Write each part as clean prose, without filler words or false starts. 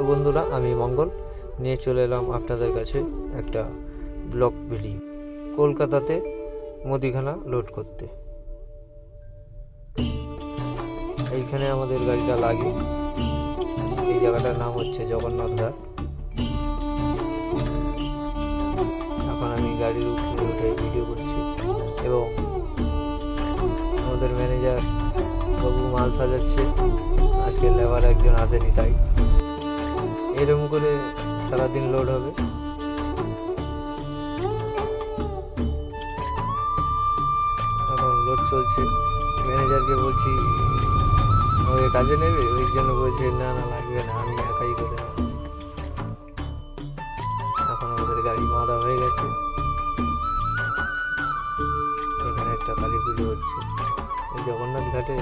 তো বন্ধুরা, আমি মঙ্গল নিয়ে চলে এলাম আপনাদের কাছে একটা ব্লগ ভিডিও। কলকাতাতে মুদিখানা লোড করতে এইখানে আমাদের গাড়িটা লাগে। এই জায়গাটার নাম হচ্ছে জগন্নাথ ঘাট। এখন আমি গাড়ির উপরে উঠে ভিডিও করছি এবং আমাদের ম্যানেজার বাবু মাল সাজাচ্ছে। আজকে লেবার একজন আসেনি, তাই এরকম করে সারাদিন লোড হবে। এখন লোড চলছে, ম্যানেজারকে বলছি আমাকে কাজে নেবে, ওই জন্য বলছে না না লাগবে না, আমি একাই করে নেব। এখন আমাদের গাড়ি বাঁধা হয়ে গেছে। এখানে একটা কালী পুজো হচ্ছে এই জগন্নাথ ঘাটে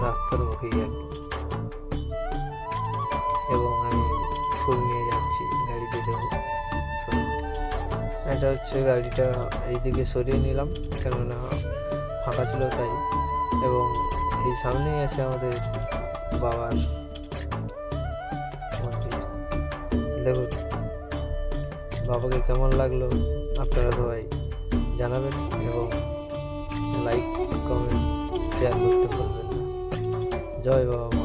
রাস্তার মুখেই একদম, এবং আমি ফুল নিয়ে যাচ্ছি গাড়িতে দেবো। এটা হচ্ছে গাড়িটা এইদিকে সরিয়ে নিলাম কেননা ফাঁকা ছিল তাই। এবং এই সামনেই আছে আমাদের বাবার মন্দির। দেখুন বাবাকে কেমন লাগলো আপনারা সবাই জানাবেন এবং লাইক কমেন্ট শেয়ার করতে ভুলবেন না। জয় বাবা।